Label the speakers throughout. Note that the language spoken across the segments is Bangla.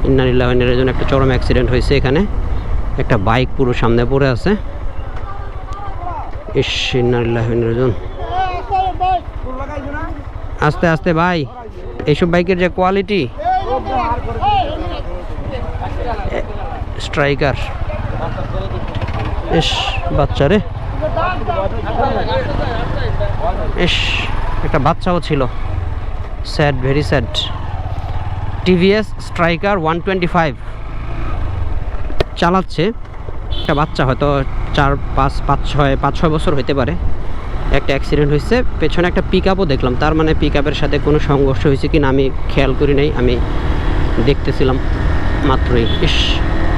Speaker 1: ইন্না লিল্লাহি ওয়া ইন্না ইলাইহি রাজিউন। একটা চরম অ্যাক্সিডেন্ট হয়েছে এখানে, একটা বাইক পুরো সামনে পড়ে আছে। ইস, ইন্না লিল্লাহি ওয়া ইন্না ইলাইহি রাজিউন। আস্তে আস্তে ভাই, এইসব বাইকের যে কোয়ালিটি, স্ট্রাইকার। ইস, বাচ্চা রে, ইস, একটা বাচ্চাও ছিল। Sad, very sad. TVS striker 125 চালাচ্ছে একটা বাচ্চা, হয়তো 4-5-6 বছর হইতে পারে। একটা অ্যাক্সিডেন্ট হয়েছে, পেছনে একটা পিক আপও দেখলাম। তার মানে পিক আপের সাথে কোনো সংঘর্ষ হয়েছে কিনা আমি খেয়াল করি নাই, আমি দেখতেছিলাম মাত্রই। ইস,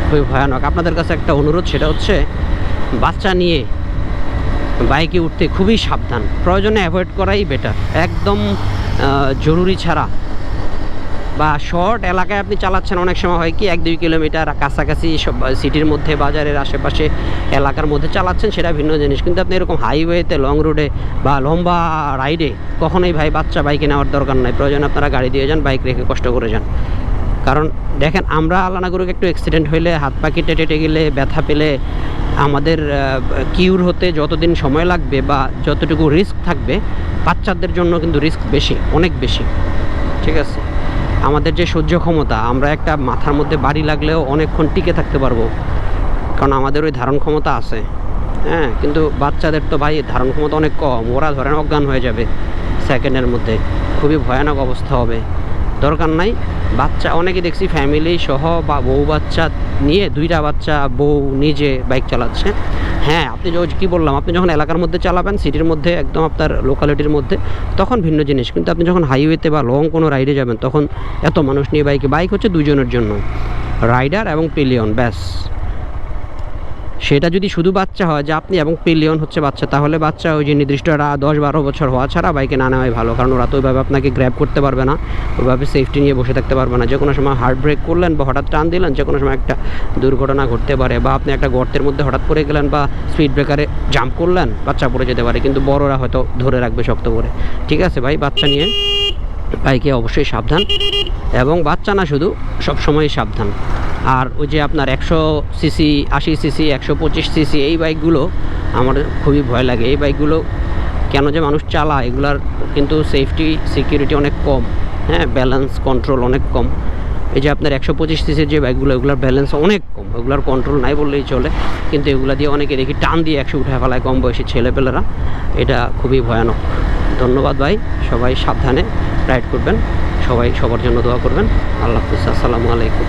Speaker 1: খুবই ভয়ানক। আপনাদের কাছে একটা অনুরোধ, সেটা হচ্ছে বাচ্চা নিয়ে বাইকে উঠতে খুবই সাবধান, প্রয়োজনে অ্যাভয়েড করাই বেটার। একদম জরুরি ছাড়া বা শর্ট এলাকায় আপনি চালাচ্ছেন, অনেক সময় হয় কি 1-2 কিলোমিটার কাছাকাছি সব সিটির মধ্যে, বাজারের আশেপাশে এলাকার মধ্যে চালাচ্ছেন, সেটা ভিন্ন জিনিস। কিন্তু আপনি এরকম হাইওয়েতে, লং রুটে বা লম্বা রাইডে কখনোই ভাই বাচ্চা বাইকে নেওয়ার দরকার নাই। প্রয়োজন আপনারা গাড়ি দিয়ে যান, বাইক রেখে কষ্ট করে যান। কারণ দেখেন, আমরা আল্লাহ না করুক একটু অ্যাক্সিডেন্ট হইলে, হাত পা কেটে টেটে গেলে, ব্যথা পেলে, আমাদের কিউর হতে যতদিন সময় লাগবে বা যতটুকু রিস্ক থাকবে, বাচ্চাদের জন্য কিন্তু রিস্ক বেশি, অনেক বেশি। ঠিক আছে, আমাদের যে সহ্য ক্ষমতা, আমরা একটা মাথার মধ্যে বাড়ি লাগলেও অনেকক্ষণ টিকে থাকতে পারবো, কারণ আমাদের ওই ধারণ ক্ষমতা আছে। হ্যাঁ, কিন্তু বাচ্চাদের তো ভাই ধারণ ক্ষমতা অনেক কম, ওরা ধরেন অজ্ঞান হয়ে যাবে সেকেন্ডের মধ্যে, খুবই ভয়ানক অবস্থা হবে। দরকার নাই। বাচ্চা অনেকে দেখছি ফ্যামিলি সহ বা বউ বাচ্চা নিয়ে, 2টা বাচ্চা, বউ নিজে বাইক চালাচ্ছে। হ্যাঁ, আপনি কী বললাম, আপনি যখন এলাকার মধ্যে চালাবেন, সিটির মধ্যে, একদম আপনার লোকালিটির মধ্যে, তখন ভিন্ন জিনিস। কিন্তু আপনি যখন হাইওয়েতে বা লং কোনো রাইডে যাবেন, তখন এত মানুষ নিয়ে বাইক হচ্ছে 2 জনের জন্য, রাইডার এবং পিলিয়ন, ব্যাস। সেটা যদি শুধু বাচ্চা হয়, যে আপনি এবং পিলিয়ন হচ্ছে বাচ্চা, তাহলে বাচ্চা ওই যে নির্দিষ্ট 10-12 বছর হওয়া ছাড়া বাইকে না নেওয়াই ভালো। কারণ ওরা তো ওইভাবে আপনাকে গ্র্যাব করতে পারবে না, ওইভাবে সেফটি নিয়ে বসে থাকতে পারবে না। যে কোনো সময় হার্ড ব্রেক করলেন বা হঠাৎ টান দিলেন, যে কোনো সময় একটা দুর্ঘটনা ঘটতে পারে। বা আপনি একটা গর্তের মধ্যে হঠাৎ পড়ে গেলেন বা স্পিড ব্রেকারে জাম্প করলেন, বাচ্চা পড়ে যেতে পারে, কিন্তু বড়রা হয়তো ধরে রাখবে শক্ত করে। ঠিক আছে ভাই, বাচ্চা নিয়ে বাইকে অবশ্যই সাবধান, এবং বাচ্চা না শুধু, সবসময়ই সাবধান। আর ওই যে আপনার 100 সিসি, 80 সিসি, 125 সিসি এই বাইকগুলো আমার খুবই ভয় লাগে। এই বাইকগুলো কেন যে মানুষ চালায়, এগুলার কিন্তু সেফটি সিকিউরিটি অনেক কম। হ্যাঁ, ব্যালেন্স কন্ট্রোল অনেক কম। এই যে আপনার 125 সিসির যে বাইকগুলো, এগুলোর ব্যালেন্স অনেক কম, এগুলোর কন্ট্রোল নাই বললেই চলে। কিন্তু এগুলো দিয়ে অনেকে দেখি টান দিয়ে 100 উঠে ফেলায়, কম বয়সী ছেলেপেলেরা। এটা খুবই ভয়ানক। ধন্যবাদ ভাই, সবাই সাবধানে রাইড করবেন, সবাই সবার জন্য দোয়া করবেন। আল্লাহ হাফিজ, আসসালামু আলাইকুম।